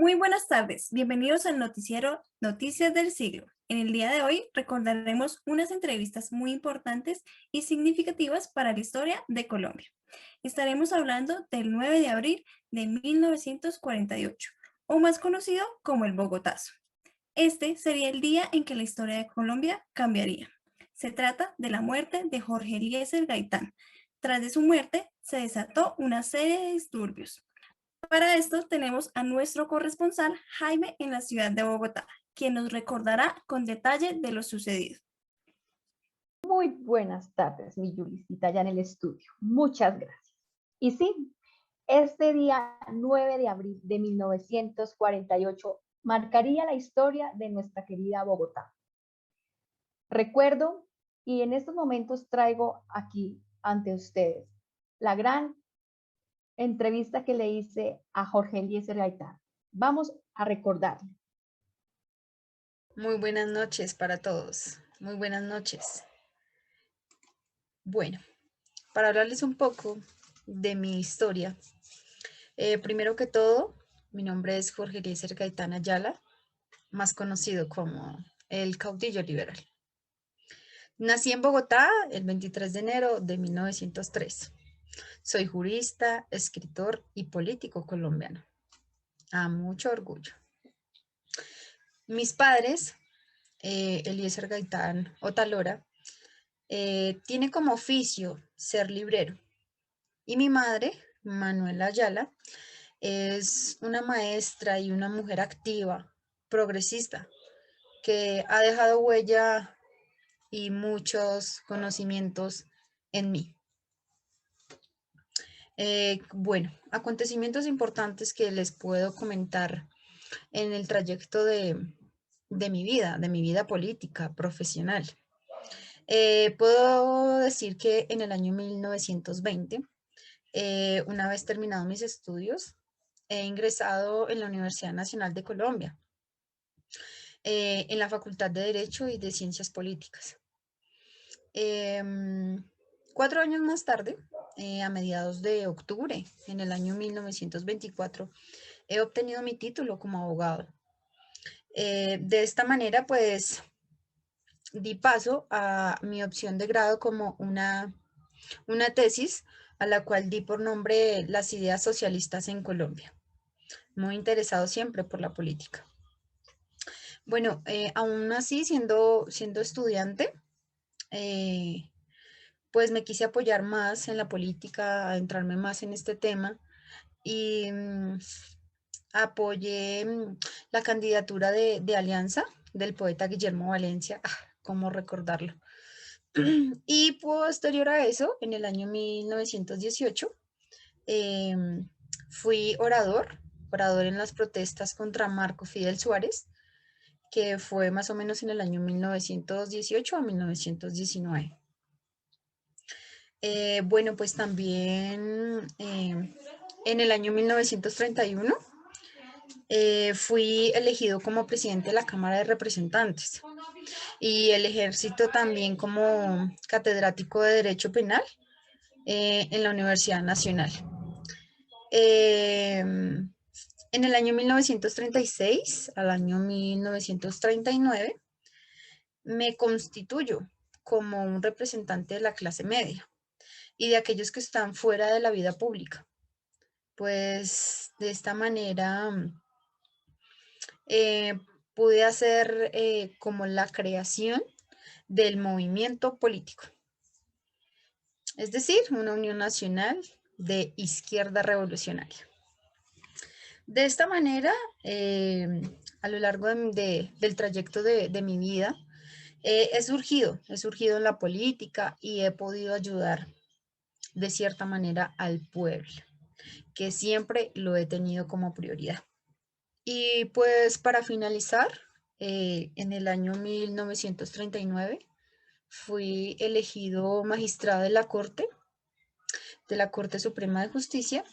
Muy buenas tardes, bienvenidos al noticiero Noticias del Siglo. En el día de hoy recordaremos unas entrevistas muy importantes y significativas para la historia de Colombia. Estaremos hablando del 9 de abril de 1948, o más conocido como el Bogotazo. Este sería el día en que la historia de Colombia cambiaría. Se trata de la muerte de Jorge Eliezer Gaitán. Tras de su muerte, se desató una serie de disturbios. Para esto tenemos a nuestro corresponsal Jaime en la ciudad de Bogotá, quien nos recordará con detalle de lo sucedido. Muy buenas tardes, mi Yulisita, ya en el estudio. Muchas gracias. Y sí, este día 9 de abril de 1948 marcaría la historia de nuestra querida Bogotá. Recuerdo y en estos momentos traigo aquí ante ustedes la gran entrevista que le hice a Jorge Eliezer Gaitán. Vamos a recordarle. Muy buenas noches para todos. Muy buenas noches. Bueno, para hablarles un poco de mi historia, primero que todo, mi nombre es Jorge Eliezer Gaitán Ayala, más conocido como el caudillo liberal. Nací en Bogotá el 23 de enero de 1903. Soy jurista, escritor y político colombiano. A mucho orgullo. Mis padres, Eliezer Gaitán Otalora, tiene como oficio ser librero. Y mi madre, Manuela Ayala, es una maestra y una mujer activa, progresista, que ha dejado huella y muchos conocimientos en mí. Bueno, acontecimientos importantes que les puedo comentar en el trayecto de mi vida política, profesional. Puedo decir que en el año 1920, una vez terminados mis estudios, he ingresado en la Universidad Nacional de Colombia, en la Facultad de Derecho y de Ciencias Políticas. 4 años más tarde, a mediados de octubre, en el año 1924, he obtenido mi título como abogado. De esta manera, pues, di paso a mi opción de grado como una tesis a la cual di por nombre Las ideas socialistas en Colombia. Muy interesado siempre por la política. Bueno, aún así, siendo estudiante, pues me quise apoyar más en la política, adentrarme más en este tema y apoyé la candidatura de Alianza del poeta Guillermo Valencia, cómo recordarlo. Y posterior a eso, en el año 1918, fui orador en las protestas contra Marco Fidel Suárez, que fue más o menos en el año 1918 a 1919. Bueno, pues también en el año 1931 fui elegido como presidente de la Cámara de Representantes y el ejército también como catedrático de Derecho Penal en la Universidad Nacional. En el año 1936 al año 1939 me constituyo como un representante de la clase media y de aquellos que están fuera de la vida pública. Pues de esta manera pude hacer como la creación del movimiento político, es decir, una unión nacional de izquierda revolucionaria. De esta manera, a lo largo del trayecto de mi vida, he surgido en la política y he podido ayudar de cierta manera al pueblo, que siempre lo he tenido como prioridad. Y pues para finalizar, en el año 1939 fui elegido magistrado de la Corte Suprema de Justicia,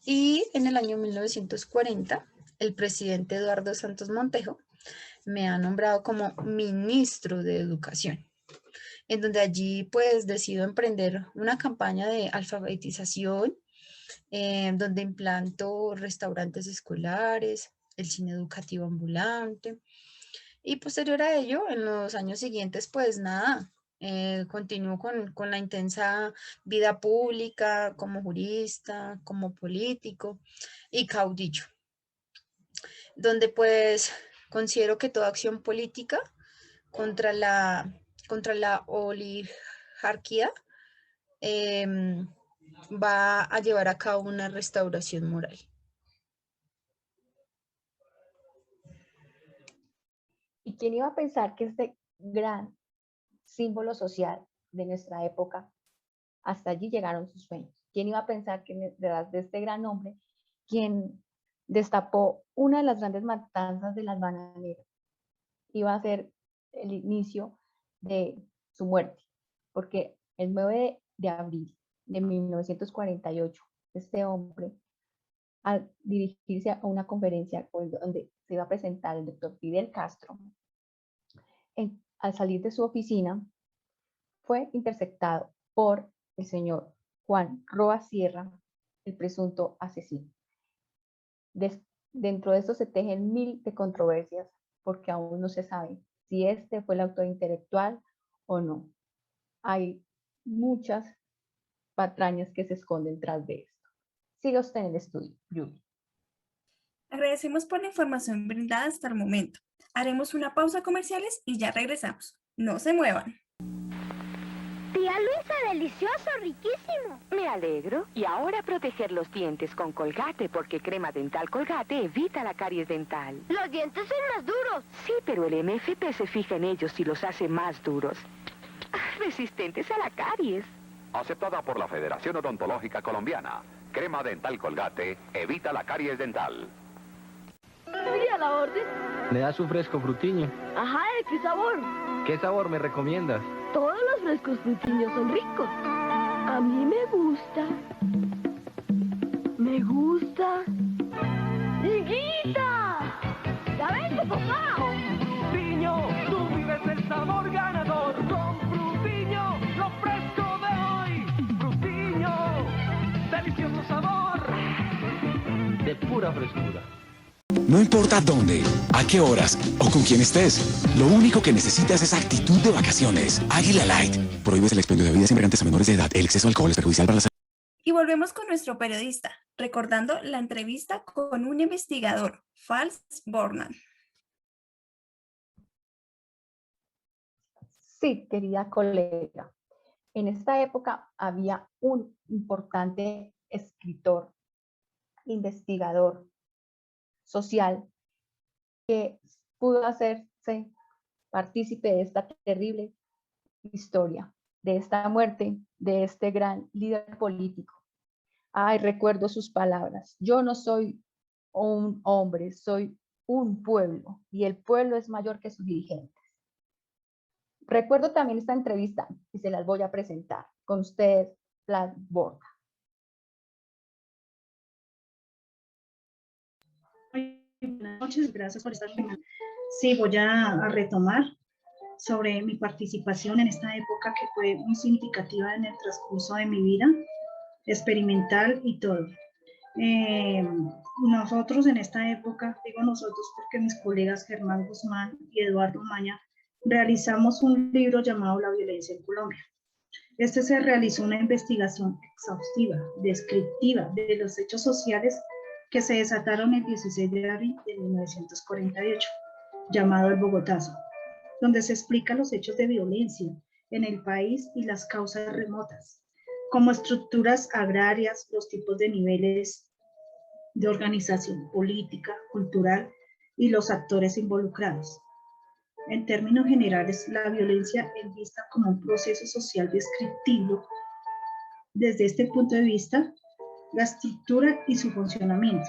y en el año 1940 el presidente Eduardo Santos Montejo me ha nombrado como ministro de Educación, en donde allí pues decido emprender una campaña de alfabetización, donde implanto restaurantes escolares, el cine educativo ambulante. Y posterior a ello, en los años siguientes, pues nada, continuó con la intensa vida pública como jurista, como político y caudillo, donde pues considero que toda acción política contra la oligarquía em, va a llevar a cabo una restauración moral. ¿Y quién iba a pensar que este gran símbolo social de nuestra época, hasta allí llegaron sus sueños? ¿Quién iba a pensar que detrás de este gran hombre, quien destapó una de las grandes matanzas de las bananeras, iba a ser el inicio de su muerte? Porque el 9 de abril de 1948, este hombre, al dirigirse a una conferencia donde se iba a presentar el doctor Fidel Castro, al salir de su oficina, fue interceptado por el señor Juan Roa Sierra, el presunto asesino. Dentro de esto se tejen mil de controversias, porque aún no se sabe si este fue el autor intelectual o no. Hay muchas patrañas que se esconden tras de esto. Siga usted en el estudio, Yuri. Agradecemos por la información brindada hasta el momento. Haremos una pausa comerciales y ya regresamos. No se muevan. Tía Luisa, delicioso, riquísimo. Me alegro. Y ahora proteger los dientes con Colgate, porque crema dental Colgate evita la caries dental. Los dientes son más duros. Sí, pero el MFP se fija en ellos y los hace más duros. Resistentes a la caries. Aceptada por la Federación Odontológica Colombiana. Crema dental Colgate evita la caries dental. ¿Y a la orden? ¿Me das un fresco frutiño? Ajá, ¿de qué sabor? ¿Qué sabor me recomiendas? Todos los frescos frutiños son ricos. A mí me gusta. Me gusta. ¡Higuita! ¡Ya vengo, papá! Frutiño, tú vives el sabor ganador. Con Frutiño, lo fresco de hoy. Frutiño, delicioso sabor. De pura frescura. No importa dónde, a qué horas o con quién estés, lo único que necesitas es actitud de vacaciones. Águila Light. Prohíbes el expendio de bebidas embriagantes a menores de edad. El exceso de alcohol es perjudicial para la salud. Y volvemos con nuestro periodista, recordando la entrevista con un investigador, Fals Bornan. Sí, querida colega. En esta época había un importante escritor, investigador social, que pudo hacerse partícipe de esta terrible historia, de esta muerte de este gran líder político. Ay, recuerdo sus palabras: yo no soy un hombre, soy un pueblo, y el pueblo es mayor que sus dirigentes. Recuerdo también esta entrevista y se las voy a presentar con ustedes, Fals Bornan. Buenas noches, gracias por estar aquí. Sí, voy a retomar sobre mi participación en esta época que fue muy significativa en el transcurso de mi vida, experimental y todo. Nosotros en esta época, digo nosotros porque mis colegas Germán Guzmán y Eduardo Maña realizamos un libro llamado La violencia en Colombia. Este se realizó una investigación exhaustiva, descriptiva de los hechos sociales que se desataron el 16 de abril de 1948, llamado el Bogotazo, donde se explican los hechos de violencia en el país y las causas remotas, como estructuras agrarias, los tipos de niveles de organización política, cultural y los actores involucrados. En términos generales, la violencia es vista como un proceso social descriptivo. Desde este punto de vista, la estructura y su funcionamiento.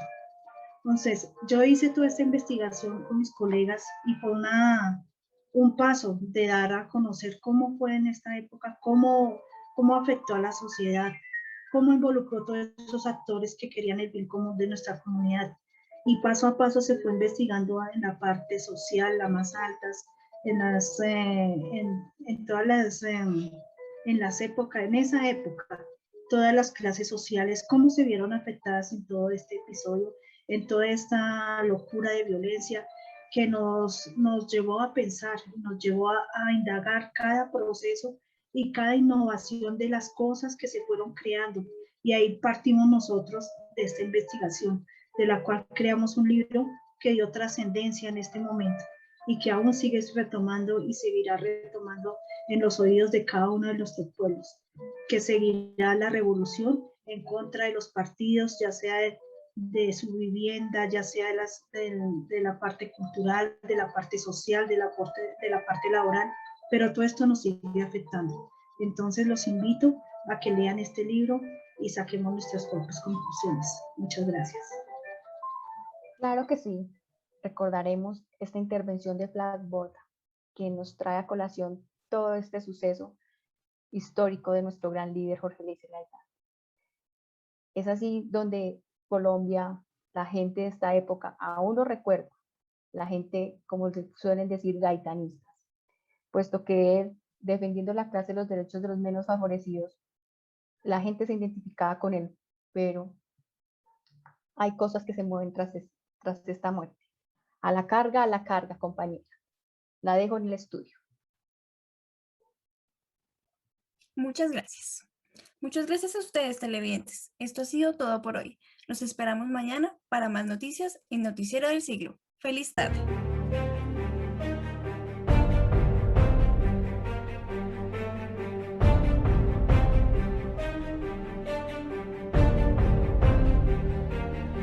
Entonces, yo hice toda esta investigación con mis colegas y fue un paso de dar a conocer cómo fue en esta época, cómo afectó a la sociedad, cómo involucró todos esos actores que querían el bien común de nuestra comunidad. Y paso a paso se fue investigando en la parte social, las más altas, en esa época, todas las clases sociales, cómo se vieron afectadas en todo este episodio, en toda esta locura de violencia que nos llevó a pensar, nos llevó a indagar cada proceso y cada innovación de las cosas que se fueron creando. Y ahí partimos nosotros de esta investigación, de la cual creamos un libro que dio trascendencia en este momento y que aún sigue retomando y seguirá retomando en los oídos de cada uno de nuestros pueblos, que seguirá la revolución en contra de los partidos, ya sea de su vivienda, ya sea de la parte cultural, de la parte social, de la parte laboral, pero todo esto nos sigue afectando. Entonces los invito a que lean este libro y saquemos nuestras propias conclusiones. Muchas gracias. Claro que sí. Recordaremos esta intervención de Flash Borda, que nos trae a colación todo este suceso histórico de nuestro gran líder Jorge Eliezer Gaitán. Es así donde Colombia, la gente de esta época, aún lo recuerda, la gente, como suelen decir, gaitanistas, puesto que él, defendiendo la clase de los derechos de los menos favorecidos, la gente se identificaba con él, pero hay cosas que se mueven tras esta muerte. A la carga, compañera. La dejo en el estudio. Muchas gracias. Muchas gracias a ustedes, televidentes. Esto ha sido todo por hoy. Los esperamos mañana para más noticias en Noticiero del Siglo. ¡Feliz tarde!